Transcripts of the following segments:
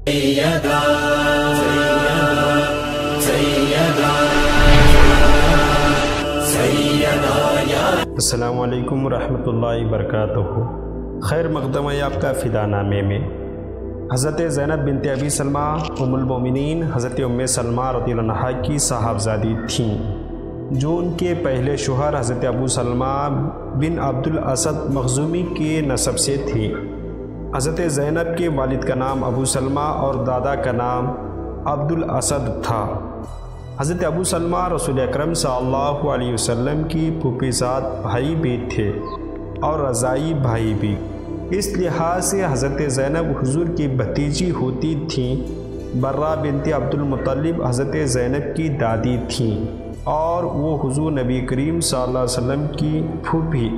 سیدہ سیدہ السلام علیکم ورحمۃ اللہ وبرکاتہ۔ خیر مقدم ہے آپ کا فدا نامے میں۔ حضرت زینب بنت ابی سلمہ ام المومنین حضرت ام سلمہ رضی اللہ عنہا کی صاحبزادی تھیں، جو ان کے پہلے شوہر حضرت ابو سلمہ بن عبد الاسد مخزومی کے نسب سے تھے۔ حضرت زینب کے والد کا نام ابو سلمہ اور دادا کا نام عبد الاسد تھا۔ حضرت ابو سلمہ رسول اکرم صلی اللہ علیہ وسلم کی پھوپھی زاد بھائی بھی تھے اور رضائی بھائی بھی۔ اس لحاظ سے حضرت زینب حضور کی بھتیجی ہوتی تھیں۔ برہ بنت عبد المطلب حضرت زینب کی دادی تھیں اور وہ حضور نبی کریم صلی اللہ علیہ وسلم کی پھوپھی۔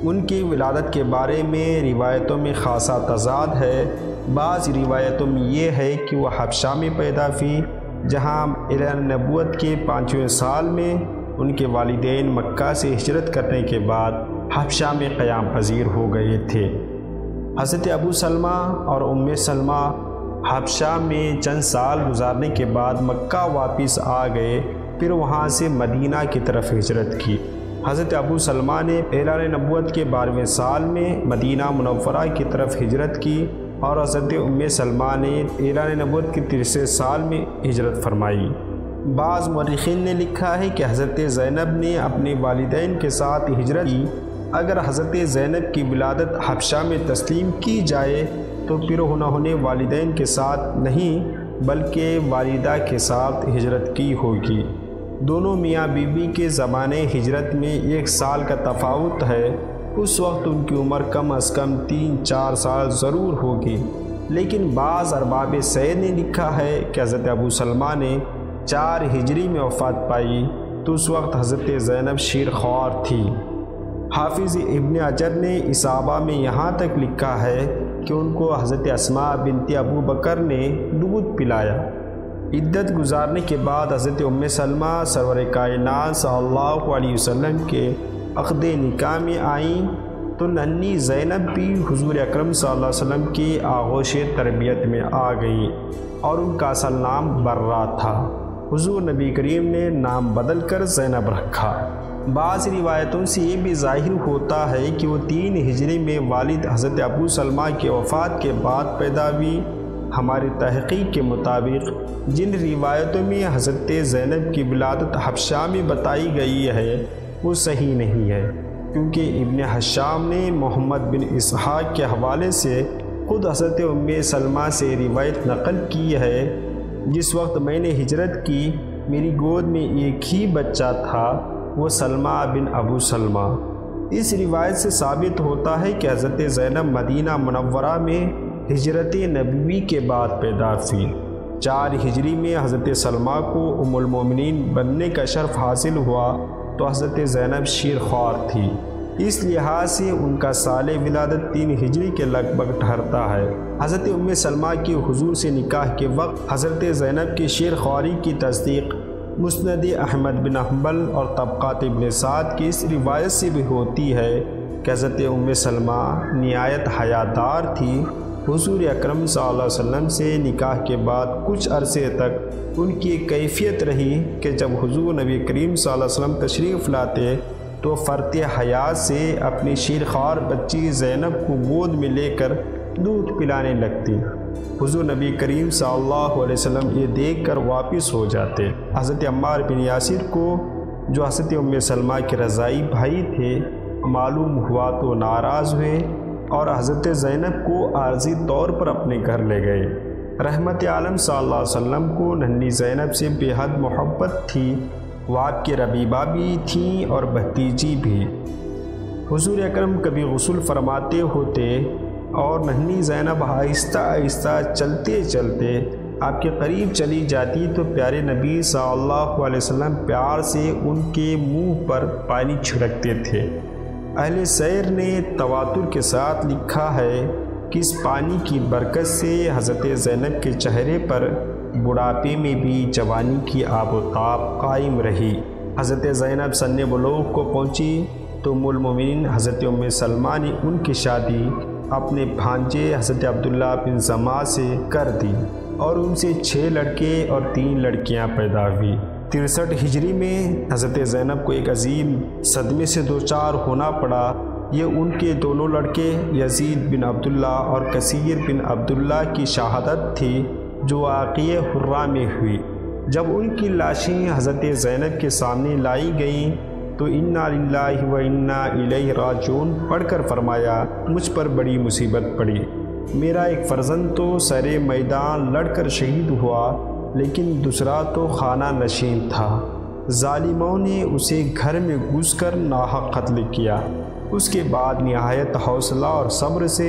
ان کی ولادت کے بارے میں روایتوں میں خاصا تضاد ہے۔ بعض روایتوں میں یہ ہے کہ وہ حبشہ میں پیدا ہوئی، جہاں اعلان نبوت کے 5ویں سال میں ان کے والدین مکہ سے ہجرت کرنے کے بعد حبشہ میں قیام پذیر ہو گئے تھے۔ حضرت ابو سلمہ اور ام سلمہ حبشہ میں چند سال گزارنے کے بعد مکہ واپس آ گئے، پھر وہاں سے مدینہ کی طرف ہجرت کی۔ حضرت ابو سلمہ نے اعلان نبوت کے 12ویں سال میں مدینہ منورہ کی طرف ہجرت کی اور حضرت ام سلمہ نے اعلان نبوت کے 3رے سال میں ہجرت فرمائی۔ بعض مورخین نے لکھا ہے کہ حضرت زینب نے اپنے والدین کے ساتھ ہجرت کی۔ اگر حضرت زینب کی ولادت حبشہ میں تسلیم کی جائے تو پھر انہوں نے والدین کے ساتھ نہیں بلکہ والدہ کے ساتھ ہجرت کی ہوگی۔ دونوں میاں بیوی کے زمانے ہجرت میں 1 سال کا تفاوت ہے۔ اس وقت ان کی عمر کم از کم 3-4 سال ضرور ہوگی، لیکن بعض ارباب سیر نے لکھا ہے کہ حضرت ابو سلمہ نے 4 ہجری میں وفات پائی تو اس وقت حضرت زینب شیرخوار تھی۔ حافظ ابن حجر نے اصابہ میں یہاں تک لکھا ہے کہ ان کو حضرت اسماء بنت ابو بکر نے دودھ پلایا۔ عدت گزارنے کے بعد حضرت ام سلمہ سرور کائنات صلی اللہ علیہ وسلم کے عقد نکاح میں آئیں تو ننھی زینب بھی حضور اکرم صلی اللہ علیہ وسلم کی آغوش تربیت میں آ گئیں اور ان کا اصل نام برہ تھا۔ حضور نبی کریم نے نام بدل کر زینب رکھا۔ بعض روایتوں سے یہ بھی ظاہر ہوتا ہے کہ وہ 3 ہجری میں والد حضرت ابو سلمہ کے وفات کے بعد پیدا ہوئی۔ ہماری تحقیق کے مطابق جن روایتوں میں حضرت زینب کی ولادت حبشہ میں بتائی گئی ہے وہ صحیح نہیں ہے، کیونکہ ابن حشام نے محمد بن اسحاق کے حوالے سے خود حضرت ام سلمہ سے روایت نقل کی ہے، جس وقت میں نے ہجرت کی میری گود میں ایک ہی بچہ تھا، وہ سلمہ بن ابو سلمہ۔ اس روایت سے ثابت ہوتا ہے کہ حضرت زینب مدینہ منورہ میں ہجرت نبوی کے بعد پیدا ہوئی۔ 4 ہجری میں حضرت سلمہ کو ام المومنین بننے کا شرف حاصل ہوا تو حضرت زینب شیرخوار تھی، اس لحاظ سے ان کا سال ولادت 3 ہجری کے لگ بھگ ٹھہرتا ہے۔ حضرت ام سلمہ کی حضور سے نکاح کے وقت حضرت زینب کی شیرخواری کی تصدیق مسند احمد بن حنبل اور طبقات ابن سعد کی اس روایت سے بھی ہوتی ہے کہ حضرت ام سلمہ نہایت حیادار تھی۔ حضور اکرم صلی اللہ علیہ وسلم سے نکاح کے بعد کچھ عرصے تک ان کی کیفیت رہی کہ جب حضور نبی کریم صلی اللہ علیہ وسلم تشریف لاتے تو فرط حیات سے اپنی شیرخوار بچی زینب کو گود میں لے کر دودھ پلانے لگتی۔ حضور نبی کریم صلی اللہ علیہ وسلم یہ دیکھ کر واپس ہو جاتے۔ حضرت عمار بن یاسر کو، جو حضرت ام سلمہ کے رضائی بھائی تھے، معلوم ہوا تو ناراض ہوئے اور حضرت زینب کو عارضی طور پر اپنے گھر لے گئے۔ رحمت عالم صلی اللہ علیہ وسلم کو ننھی زینب سے بے حد محبت تھی، وہ آپ کی ربیبہ بھی تھیں اور بھتیجی بھی۔ حضور اکرم کبھی غسل فرماتے ہوتے اور ننھی زینب آہستہ آہستہ چلتے چلتے آپ کے قریب چلی جاتی تو پیارے نبی صلی اللہ علیہ وسلم پیار سے ان کے منہ پر پانی چھڑکتے تھے۔ اہل سیر نے تواتر کے ساتھ لکھا ہے کہ اس پانی کی برکت سے حضرت زینب کے چہرے پر بڑھاپے میں بھی جوانی کی آب و تاب قائم رہی۔ حضرت زینب سن بلوغ کو پہنچی تو ام المومنین حضرت ام سلمہ نے ان کی شادی اپنے بھانجے حضرت عبداللہ بن زمعہ سے کر دی اور ان سے 6 لڑکے اور 3 لڑکیاں پیدا ہوئی۔ 63 ہجری میں حضرت زینب کو ایک عظیم صدمے سے دوچار ہونا پڑا۔ یہ ان کے دونوں لڑکے یزید بن عبداللہ اور کثیر بن عبداللہ کی شہادت تھی جو واقعہ حرہ میں ہوئی۔ جب ان کی لاشیں حضرت زینب کے سامنے لائی گئیں تو انا للہ و انا الیہ راجعون پڑھ کر فرمایا، مجھ پر بڑی مصیبت پڑی۔ میرا ایک فرزند تو سر میدان لڑ کر شہید ہوا، لیکن دوسرا تو خانہ نشین تھا۔ ظالموں نے اسے گھر میں گھس کر ناحق قتل کیا۔ اس کے بعد نہایت حوصلہ اور صبر سے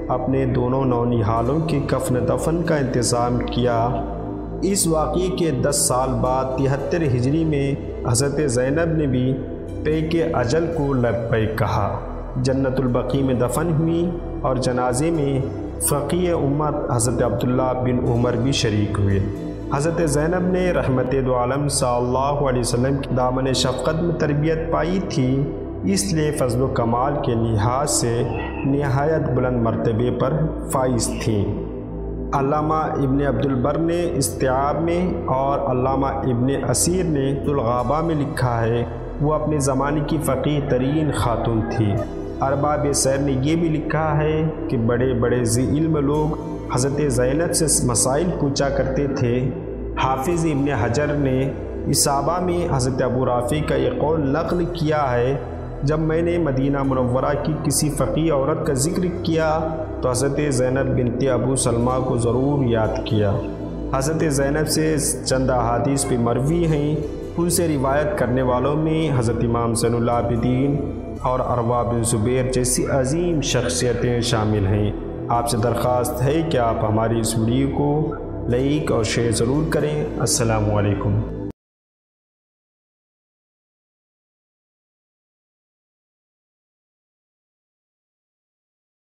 اپنے دونوں نونہالوں کے کفن دفن کا انتظام کیا۔ اس واقعے کے 10 سال بعد 73 ہجری میں حضرت زینب نے بھی پیک اجل کو لبیک کہا، جنت البقیع میں دفن ہوئی اور جنازے میں فقیہ امت حضرت عبداللہ بن عمر بھی شریک ہوئے۔ حضرت زینب نے رحمت دو عالم صلی اللہ علیہ وسلم کی دامن شفقت میں تربیت پائی تھی، اس لیے فضل و کمال کے لحاظ سے نہایت بلند مرتبے پر فائز تھیں۔ علامہ ابن عبد البر نے استیعاب میں اور علامہ ابن اسیر نے الغابہ میں لکھا ہے وہ اپنے زمانے کی فقیہ ترین خاتون تھی۔ ارباب سیر نے یہ بھی لکھا ہے کہ بڑے بڑے ذی علم لوگ حضرت زینب سے مسائل پوچھا کرتے تھے۔ حافظ ابن حجر نے اصابہ میں حضرت ابو رافع کا یہ قول نقل کیا ہے، جب میں نے مدینہ منورہ کی کسی فقیہ عورت کا ذکر کیا تو حضرت زینب بنت ابو سلمہ کو ضرور یاد کیا۔ حضرت زینب سے چند احادیث بھی مروی ہیں، ان سے روایت کرنے والوں میں حضرت امام زین العابدین اور عروہ بن زبیر جیسی عظیم شخصیتیں شامل ہیں۔ آپ سے درخواست ہے کہ آپ ہماری اس ویڈیو کو لائک اور شیئر ضرور کریں۔ السلام علیکم۔